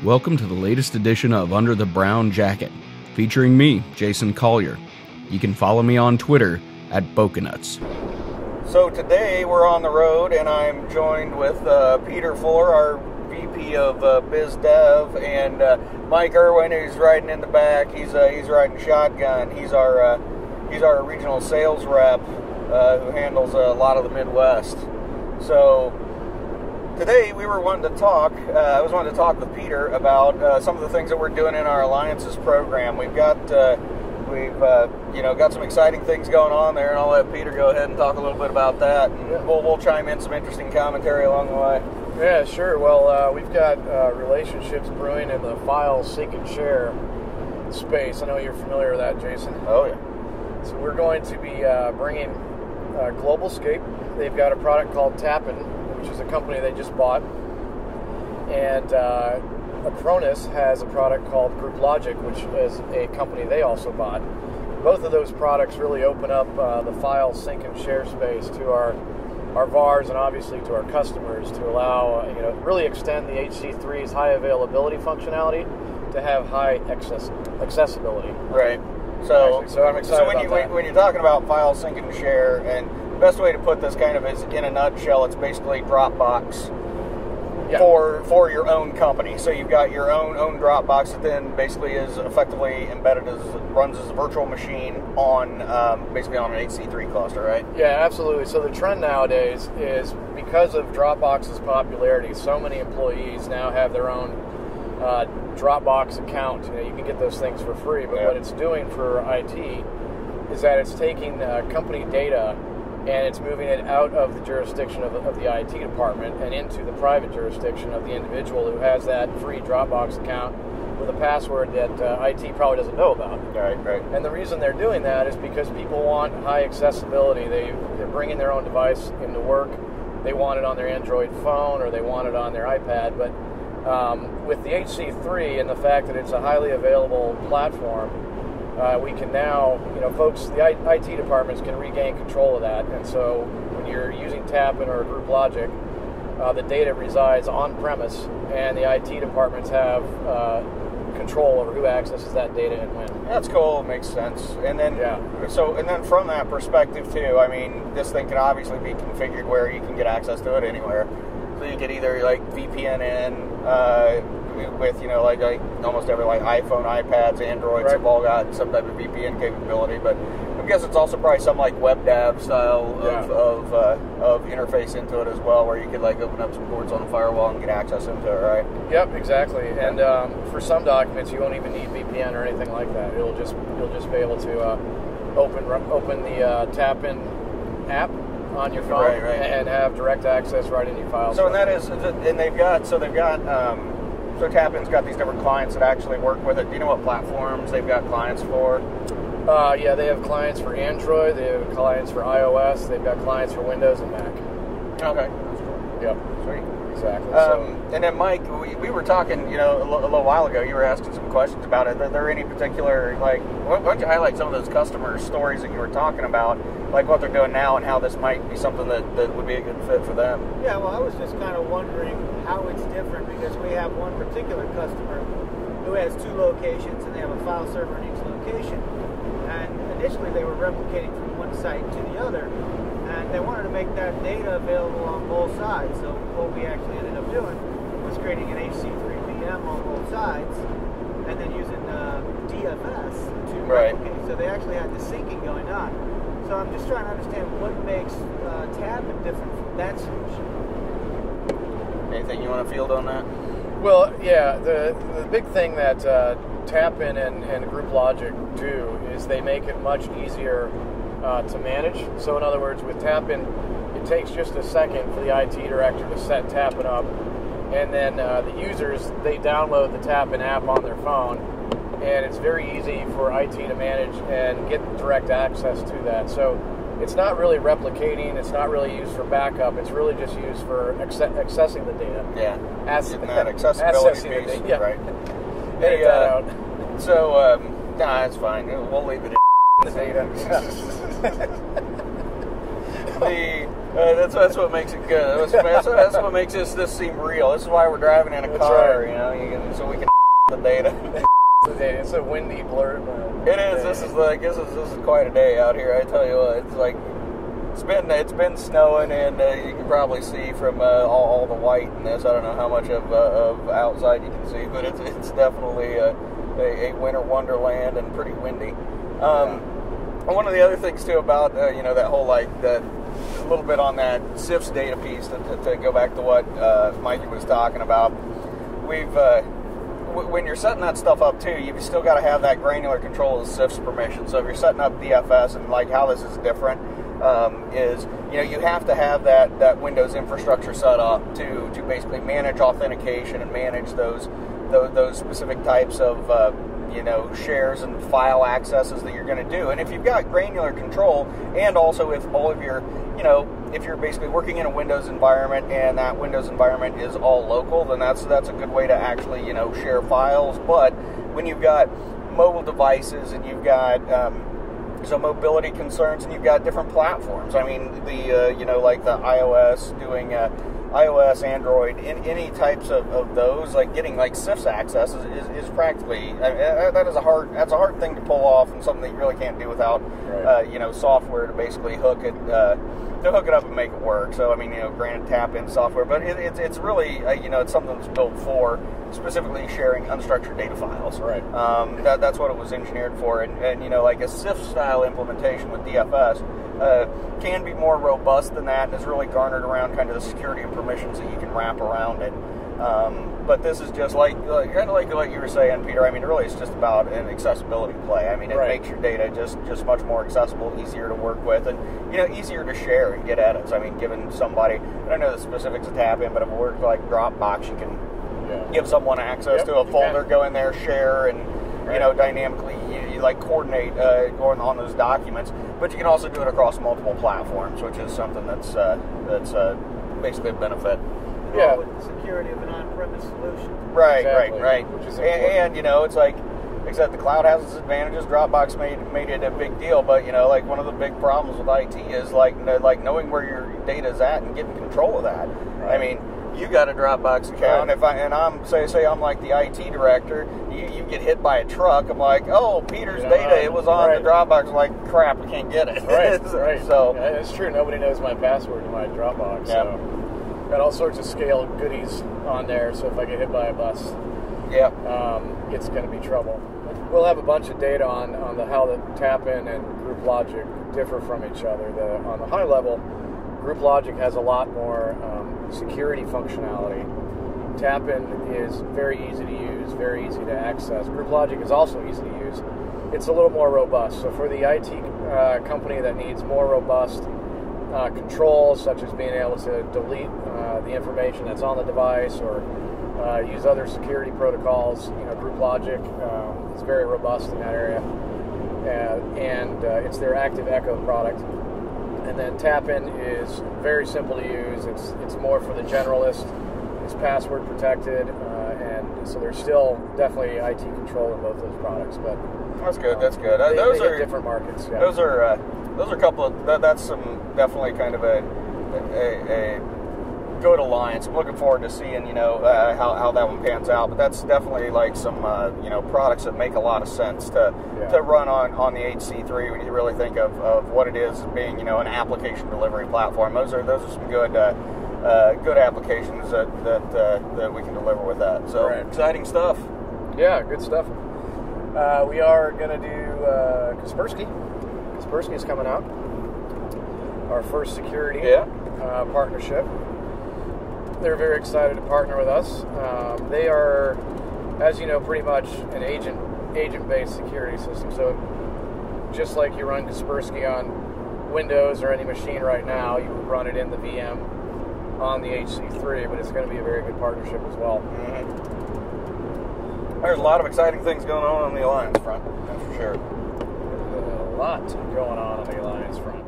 Welcome to the latest edition of Under the Brown Jacket, featuring me, Jason Collier. You can follow me on Twitter at Boconuts. So today we're on the road and I'm joined with Peter Fuller, our VP of Biz Dev, and Mike Irwin, who's riding in the back. He's riding shotgun. He's our regional sales rep who handles a lot of the Midwest. So today we were wanting to talk. I was wanting to talk with Peter about some of the things that we're doing in our alliances program. We've got some exciting things going on there, and I'll let Peter go ahead and talk a little bit about that. And we'll chime in some interesting commentary along the way. Yeah, sure. Well, we've got relationships brewing in the file sync and share space. I know you're familiar with that, Jason. Oh yeah. So we're going to be bringing GlobalScape. They've got a product called Tapin, which is a company they just bought, and Acronis has a product called GroupLogic, which is a company they also bought. Both of those products really open up the file sync and share space to our VARs and obviously to our customers to allow really extend the HC3's high availability functionality to have high accessibility. Right. So I'm excited about that. When you're talking about file sync and share, and the best way to put this kind of is in a nutshell, it's basically Dropbox for your own company. So you've got your own Dropbox that then basically is effectively embedded runs as a virtual machine on basically on an HC3 cluster, right? Yeah, absolutely. So the trend nowadays is because of Dropbox's popularity, so many employees now have their own Dropbox account. You can get those things for free, but what it's doing for IT is that it's taking company data and it's moving it out of the jurisdiction of the IT department and into the private jurisdiction of the individual who has that free Dropbox account with a password that IT probably doesn't know about. Right. And the reason they're doing that is because people want high accessibility. They're bringing their own device into work. They want it on their Android phone or they want it on their iPad. But with the HC3 and the fact that it's a highly available platform, we can now, folks, the IT departments can regain control of that. And so when you're using Tapin or GroupLogic, the data resides on-premise, and the IT departments have control over who accesses that data and when. That's cool. It makes sense. And then, and then from that perspective too, I mean, this thing can obviously be configured where you can get access to it anywhere. So you get either like VPN in with like almost every iPhone, iPads, Androids have all got some type of VPN capability. But I guess it's also probably some like WebDAV style of interface into it as well, where you could open up some ports on the firewall and get access into it, right? Yep, exactly. And for some documents, you won't even need VPN or anything like that. You'll just be able to open the Tapin app on your phone and have direct access right in your files. So so Tapin's got these different clients that actually work with it. Do you know what platforms they've got clients for? They have clients for Android, they have clients for iOS, they've got clients for Windows and Mac. Okay. Yep. Sweet. Exactly. And then, Mike, we were talking, a little while ago. You were asking some questions about it. Are there any particular, why don't you highlight some of those customer stories that you were talking about, like what they're doing now and how this might be something that would be a good fit for them? Yeah, well, I was just kind of wondering how it's different because we have one particular customer who has two locations and they have a file server in each location. And initially they were replicating from one site to the other. And they wanted to make that data available on both sides. So what we actually ended up doing was creating an HC3 VM on both sides and then using DFS to replicate. So they actually had the syncing going on. So I'm just trying to understand what makes Tapin different from that solution. Anything you want to field on that? Well, yeah, the big thing that Tapin and GroupLogic do is they make it much easier to manage. So in other words, with Tapin, it takes just a second for the IT director to set Tapin up, and then the users, they download the Tapin app on their phone, and it's very easy for IT to manage and get direct access to that. So it's not really replicating, it's not really used for backup, it's really just used for accessing the data. Yeah. That accessibility piece, right. Edit that out. So, it's fine. We'll leave it in the data. That's what makes it good. That's what makes this seem real. This is why we're driving in a car, right. So we can the data. It's a windy blur. It is. This is quite a day out here. I tell you what, it's like it's been snowing, and you can probably see from all the white in this. I don't know how much of outside you can see, but it's definitely a winter wonderland and pretty windy. One of the other things too about that whole a little bit on that CIFS data piece to go back to what Mikey was talking about. When you're setting that stuff up too, you've still got to have that granular control of the CIFS permission. So if you're setting up DFS, and how this is different is you have to have that Windows infrastructure set up to basically manage authentication and manage those specific types of shares and file accesses that you're going to do. And if you've got granular control, and also if all of your if you're basically working in a Windows environment and that Windows environment is all local, then that's a good way to actually share files. But when you've got mobile devices and you've got some mobility concerns and you've got different platforms, I mean the the iOS doing iOS, Android, any types of those, getting CIFS access is practically that's a hard thing to pull off, and something that you really can't do without software to basically hook it up and make it work. So I mean granted tap-in software, but it's really it's something that's built for specifically sharing unstructured data files. Right. That's what it was engineered for, and a CIFS style implementation with DFS can be more robust than that, and is really garnered around kind of the security and permissions that you can wrap around it. But this is just kind of like what you were saying, Peter. I mean, really, it's just about an accessibility play. I mean, it makes your data just much more accessible, easier to work with, and easier to share and get edits. I mean, giving somebody, I don't know the specifics of tap-in, but if it works like Dropbox, you can give someone access to a folder, go in there, share, and dynamically you coordinate going on those documents. But you can also do it across multiple platforms, which is something that's basically a benefit. Yeah, with the security of an on-premise solution. Right, exactly. right. Which is and it's except the cloud has its advantages. Dropbox made it a big deal, but one of the big problems with IT is knowing where your data is at and getting control of that. Right. I mean, you got a Dropbox account. Right. I'm I'm the IT director. You get hit by a truck. I'm like, oh, Peter's data. It was on the Dropbox. I'm like, crap, we can't get it. Right. Right. So it's true. Nobody knows my password to my Dropbox. Yeah. So got all sorts of scale goodies on there. So if I get hit by a bus, it's going to be trouble. We'll have a bunch of data on how the tap-in and Group Logic differ from each other. On the high level, Group Logic has a lot more security functionality. Tap-in is very easy to use, very easy to access. Group Logic is also easy to use. It's a little more robust. So for the IT company that needs more robust controls, such as being able to delete the information that's on the device or use other security protocols, Group Logic is very robust in that area. And it's their ActiveEcho product. And then tap-in is very simple to use. It's more for the generalist. It's password protected, and so there's still definitely IT control in both those products. But that's good. That's good. Those are different markets. Yeah. Those are a couple of that's some definitely kind of a good alliance. I'm looking forward to seeing how that one pans out. But that's definitely some products that make a lot of sense to run on the HC3 when you really think of what it is being an application delivery platform. Those are some good applications that we can deliver with that. So exciting stuff. Yeah, good stuff. We are going to do Kaspersky. Kaspersky is coming out. Our first security partnership. They're very excited to partner with us. They are, as you know, pretty much an agent-based security system. So just like you run Kaspersky on Windows or any machine right now, you would run it in the VM on the HC3, but it's going to be a very good partnership as well. Mm-hmm. There's a lot of exciting things going on the Alliance front, that's for sure. There's a lot going on the Alliance front.